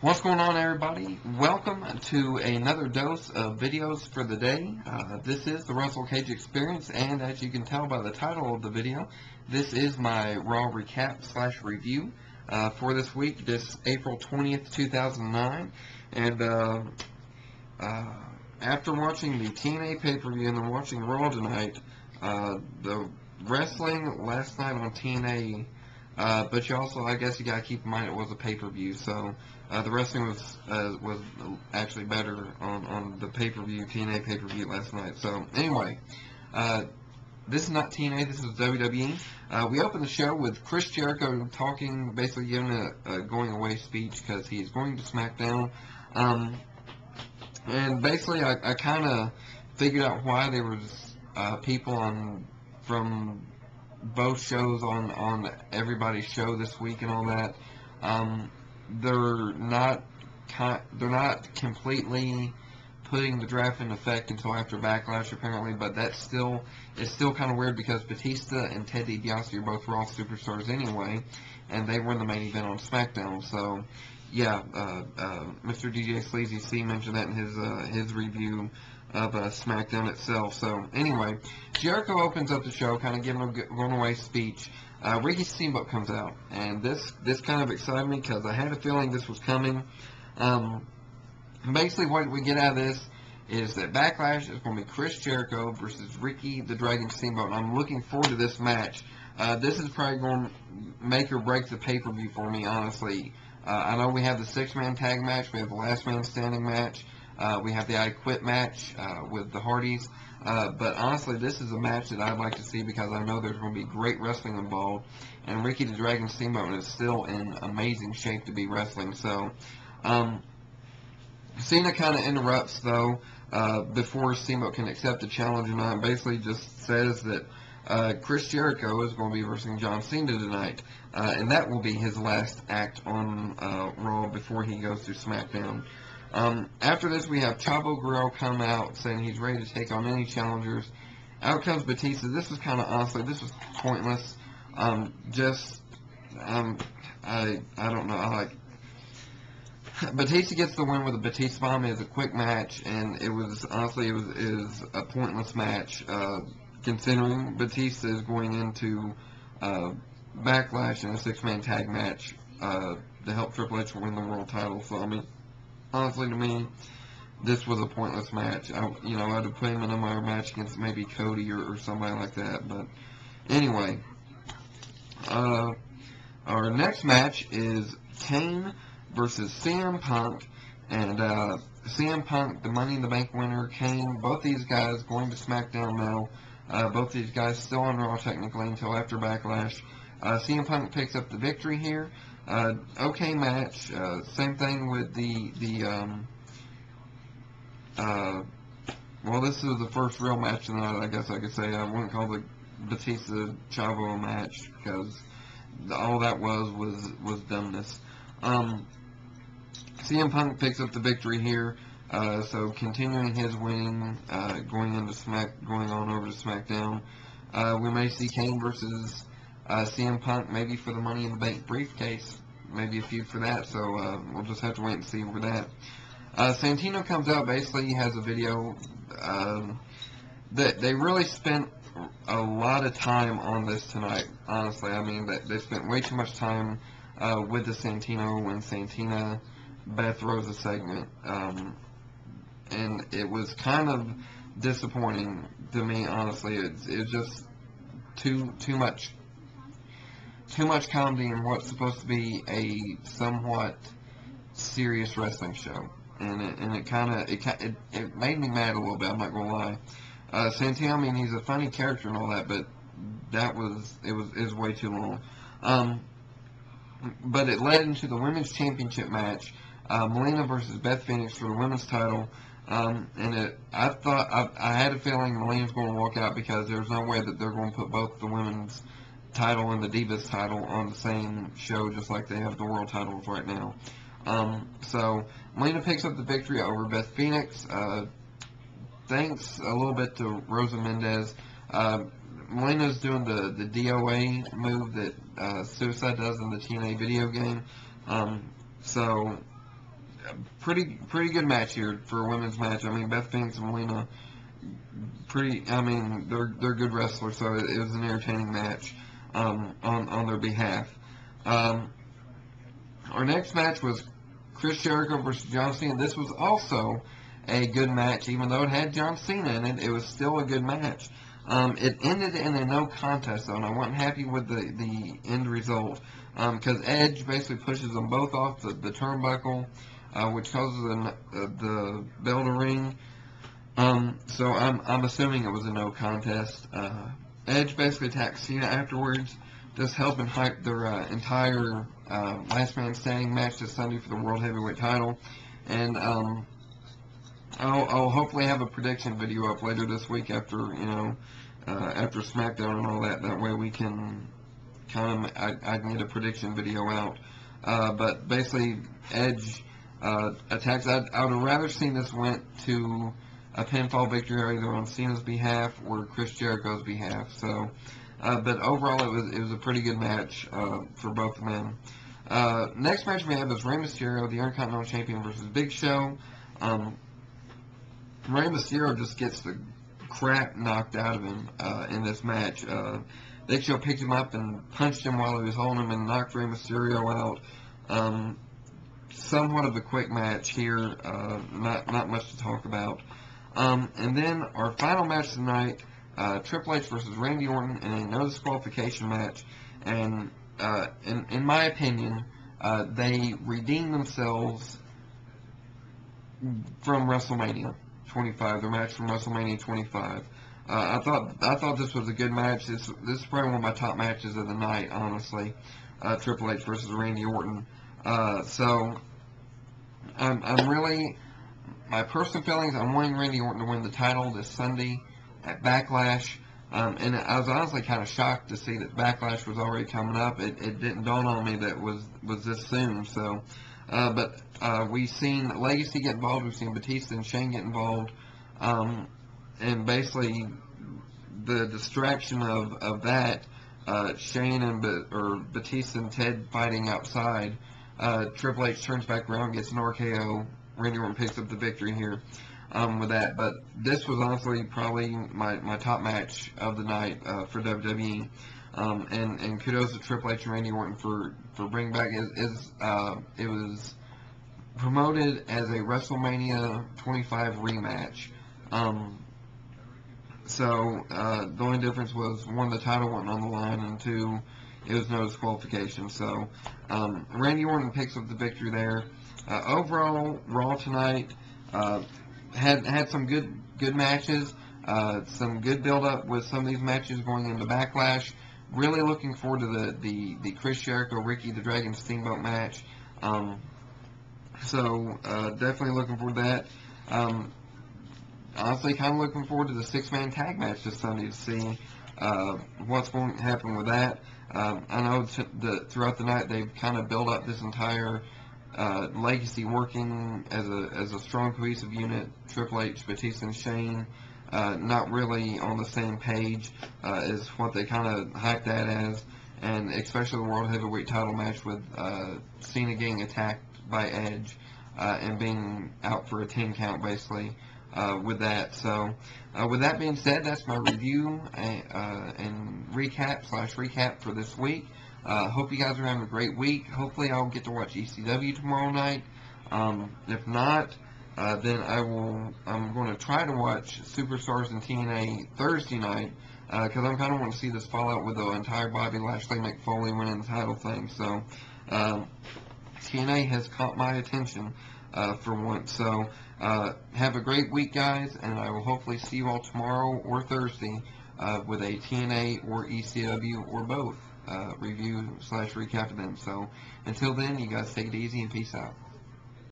What's going on, everybody? Welcome to another dose of videos for the day. This is the Russell Cage Experience, and as you can tell by the title of the video, this is my Raw recap slash review for this week, this April 20th, 2009. And after watching the TNA pay-per-view and then watching Raw tonight, the wrestling last night on TNA, but you also, I guess you gotta keep in mind it was a pay-per-view, so the wrestling was actually better on the pay-per-view, TNA pay-per-view last night. So anyway, this is not TNA, this is WWE. We opened the show with Chris Jericho talking, basically giving a going away speech because he's going to SmackDown. And basically I kind of figured out why there was people from both shows on everybody's show this week and all that. They're not completely putting the draft in effect until after Backlash, apparently, but it's still kind of weird because Batista and Ted DiBiase are both Raw superstars anyway, and they were in the main event on SmackDown. So yeah, Mr. DJ Sleazy C mentioned that in his review of SmackDown itself. So anyway, Jericho opens up the show, kind of giving a going away speech. Ricky Steamboat comes out, and this kind of excited me because I had a feeling this was coming. Basically, what we get out of this is that Backlash is going to be Chris Jericho versus Ricky the Dragon Steamboat, and I'm looking forward to this match. This is probably going to make or break the pay-per-view for me, honestly. I know we have the six-man tag match, we have the last man standing match, we have the I Quit match with the Hardys, but honestly, this is a match that I'd like to see because I know there's going to be great wrestling involved, and Ricky the Dragon Steamboat is still in amazing shape to be wrestling. So Cena kind of interrupts, though, before Steamboat can accept the challenge or not, and basically just says that Chris Jericho is going to be versing John Cena tonight, and that will be his last act on Raw before he goes to SmackDown. After this, we have Chavo Guerrero come out saying he's ready to take on any challengers. Out comes Batista. This was kind of, honestly, this was pointless. I don't know. Batista gets the win with a Batista bomb. It was a quick match, and it was, honestly, it was a pointless match, considering Batista is going into Backlash in a six-man tag match to help Triple H win the world title. So, I mean, honestly, to me, this was a pointless match. I'd have put him in a minor match against maybe Cody or somebody like that. But anyway, our next match is Kane versus CM Punk, and CM Punk, the Money in the Bank winner, Kane, both these guys going to SmackDown now. Both these guys still on Raw technically until after Backlash. CM Punk picks up the victory here. Okay match. Same thing with well, this is the first real match tonight, I guess I could say. I wouldn't call the Batista Chavo match because all that was dumbness. CM Punk picks up the victory here. So continuing his winning, going on over to SmackDown. We may see Kane versus CM Punk, maybe for the Money in the Bank briefcase, maybe a feud for that. So we'll just have to wait and see for that. Santino comes out. Basically, he has a video that they really spent a lot of time on this tonight. Honestly, I mean they spent way too much time with the Santino and Santina Beth Rosa segment. And it was kind of disappointing to me, honestly. It's just too much comedy in what's supposed to be a somewhat serious wrestling show, and it made me mad a little bit. I'm not gonna lie. Santino, I mean, he's a funny character and all that, but it was way too long. But it led into the women's championship match. Melina versus Beth Phoenix for the women's title. I had a feeling Melina's going to walk out because there's no way that they're going to put both the women's title and the Divas title on the same show just like they have the world titles right now. So Melina picks up the victory over Beth Phoenix. Thanks a little bit to Rosa Mendez. Melina's doing the DOA move that Suicide does in the TNA video game. So pretty good match here for a women's match. I mean, Beth Phoenix and Melina, I mean, they're good wrestlers, so it was an entertaining match on their behalf. Our next match was Chris Jericho versus John Cena. This was also a good match, even though it had John Cena in it. It was still a good match. It ended in a no contest, though, and I wasn't happy with the end result because Edge basically pushes them both off the turnbuckle, which causes the bell to ring. So I'm assuming it was a no contest. Edge basically attacked Cena afterwards, just helping hype their entire Last Man Standing match this Sunday for the World Heavyweight title. And I'll hopefully have a prediction video up later this week after after SmackDown and all that. That way we can I can get a prediction video out. But basically, Edge attacks. I would have rather seen this went to a pinfall victory either on Cena's behalf or Chris Jericho's behalf. So, but overall, it was a pretty good match for both men. Next match we have is Rey Mysterio, the Intercontinental Champion, versus Big Show. Rey Mysterio just gets the crap knocked out of him in this match. Big Show picked him up and punched him while he was holding him and knocked Rey Mysterio out. Somewhat of a quick match here, not much to talk about. And then our final match tonight, Triple H versus Randy Orton in a no disqualification match. And in my opinion, they redeemed themselves from WrestleMania 25, their match from WrestleMania 25. I thought this was a good match. This is probably one of my top matches of the night, honestly. Triple H versus Randy Orton. So I'm really, my personal feelings, I'm wanting Randy Orton to win the title this Sunday at Backlash. And I was honestly kind of shocked to see that Backlash was already coming up. It didn't dawn on me that it was this soon. So, but we've seen Legacy get involved. We've seen Batista and Shane get involved. And basically, the distraction of that, Shane and Batista and Ted fighting outside. Triple H turns back around, gets an RKO. Randy Orton picks up the victory here with that. But this was honestly probably my top match of the night for WWE. And kudos to Triple H and Randy Orton for bringing back. It was promoted as a WrestleMania 25 rematch. So the only difference was, one, the title wasn't on the line, and two, it was no disqualification. So Randy Orton picks up the victory there. Overall, Raw tonight had some good matches, some good build-up with some of these matches going into Backlash. Really looking forward to the Chris Jericho, Ricky the Dragon Steamboat match. So definitely looking forward to that. Honestly, kind of looking forward to the six-man tag match this Sunday to see what's going to happen with that. I know throughout the night they've kind of built up this entire Legacy working as a strong cohesive unit. Triple H, Batista, and Shane not really on the same page is what they kind of hyped that as, and especially the World Heavyweight title match with Cena getting attacked by Edge and being out for a 10 count basically. With that. So, with that being said, that's my review and recap for this week. Hope you guys are having a great week. Hopefully I'll get to watch ECW tomorrow night. If not, then I'm going to try to watch Superstars and TNA Thursday night, because I'm kind of want to see this fallout with the entire Bobby Lashley Mick Foley winning the title thing. So, TNA has caught my attention for once. So, have a great week, guys, and I will hopefully see you all tomorrow or Thursday with a TNA or ECW or both review/recap of them. So until then, you guys take it easy and peace out.